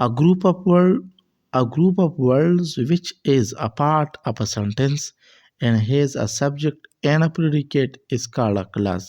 A group of words which is a part of a sentence and has a subject and a predicate is called a class.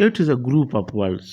It is a group of words.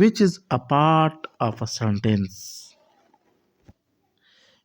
which is a part of a sentence.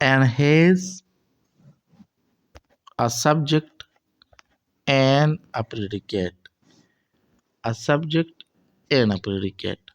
and has a subject and a predicate. A subject and a predicate.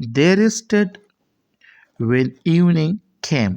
They rested when evening came.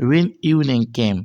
when evening came,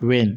when।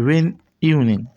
when evening,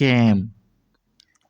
came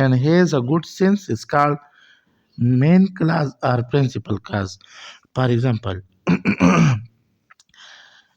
and has a good sense is called main class or principal class. For example,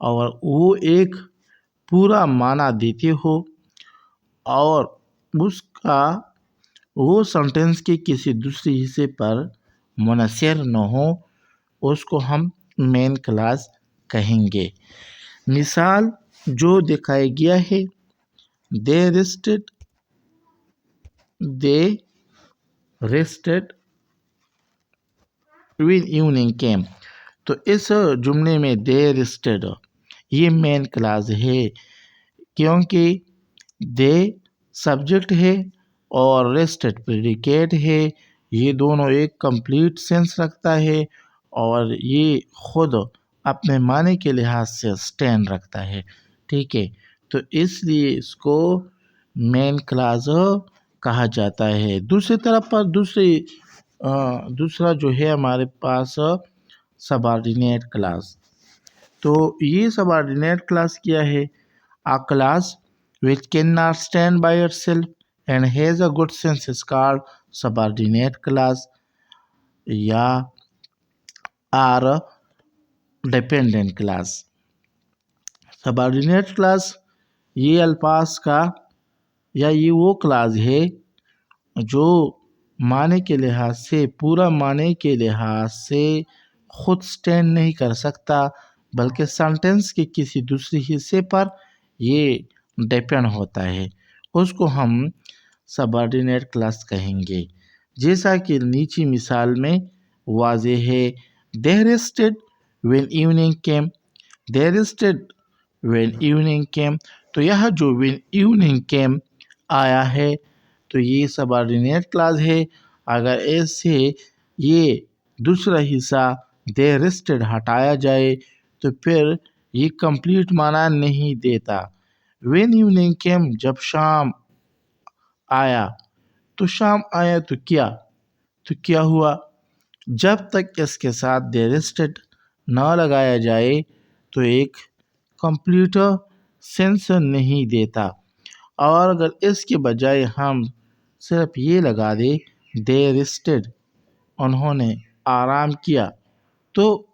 اور وہ ایک پورا معنی دیتے ہو اور اس کا وہ sentence کے کسی دوسرے حصے پر منحصر نہ ہو، اس کو ہم مین کلاس کہیں گے۔ مثال جو دکھایا گیا ہے، they rested when evening came، تو اس جملے میں they rested یہ مین کلاس ہے، کیونکہ they سبجیکٹ ہے اور rested پریڈیکیٹ ہے، یہ دونوں ایک کمپلیٹ سینس رکھتا ہے اور یہ خود اپنے معنی کے لحاظ سے اسٹینڈ رکھتا ہے، ٹھیک ہے، تو اس لیے اس کو مین کلاس کہا جاتا ہے۔ دوسری طرف پر دوسرا جو ہے ہمارے پاس سبارڈینیٹ کلاس، تو یہ سبارڈینیٹ کلاس کیا ہے؟ A class which cannot stand by itself and has a good sense is called subordinate class یا or dependent class۔ Subordinate class یہ الفاظ کا یا یہ وہ کلاس ہے جو معنی کے لحاظ سے، پورا معنی کے لحاظ سے خود سٹینڈ نہیں کر سکتا، بلکہ سینٹینس کے کسی دوسرے حصے پر یہ ڈیپینڈ ہوتا ہے، اس کو ہم سبارڈینیٹ کلاس کہیں گے۔ جیسا کہ نیچی مثال میں واضح ہے، they rested when evening came، they rested when evening came، تو یہاں جو when evening came آیا ہے تو یہ سبارڈینیٹ کلاس ہے۔ اگر ایسے یہ دوسرا حصہ they rested ہٹایا جائے تو پھر یہ کمپلیٹ معنی نہیں دیتا۔ when evening came جب شام آیا تو شام آیا تو کیا ہوا؟ جب تک اس کے ساتھ they rested نہ لگایا جائے تو ایک کمپلیٹ سینس نہیں دیتا، اور اگر اس کے بجائے ہم صرف یہ لگا دیں they rested انہوں نے آرام کیا، تو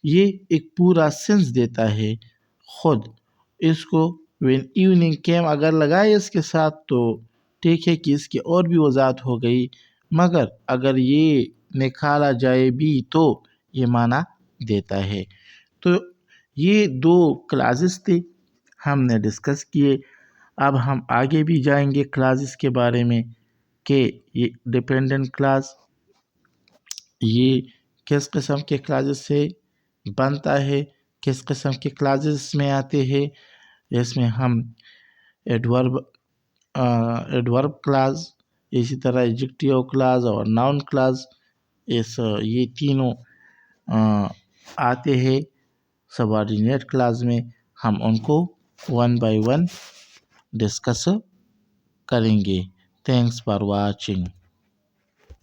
یہ ایک پورا سینس دیتا ہے خود۔ اس کو when evening came اگر لگائے اس کے ساتھ تو ٹھیک ہے کہ اس کی اور بھی وضاحت ہو گئی، مگر اگر یہ نکالا جائے بھی تو یہ معنی دیتا ہے۔ تو یہ دو کلاسز تھے ہم نے ڈسکس کیے، اب ہم آگے بھی جائیں گے کلاسز کے بارے میں کہ یہ ڈیپینڈنٹ کلاس یہ کس قسم کے کلاسز سے بنتا ہے، کس قسم کے کلاسز میں آتے ہیں، جس میں ہم ایڈورب کلاس، اسی طرح ایڈجیکٹیو کلاس اور ناؤن کلاس، یہ تینوں آتے ہیں سبارڈینیٹ کلاس میں، ہم ان کو ون بائی ون ڈسکس کریں گے۔ Thanks for watching.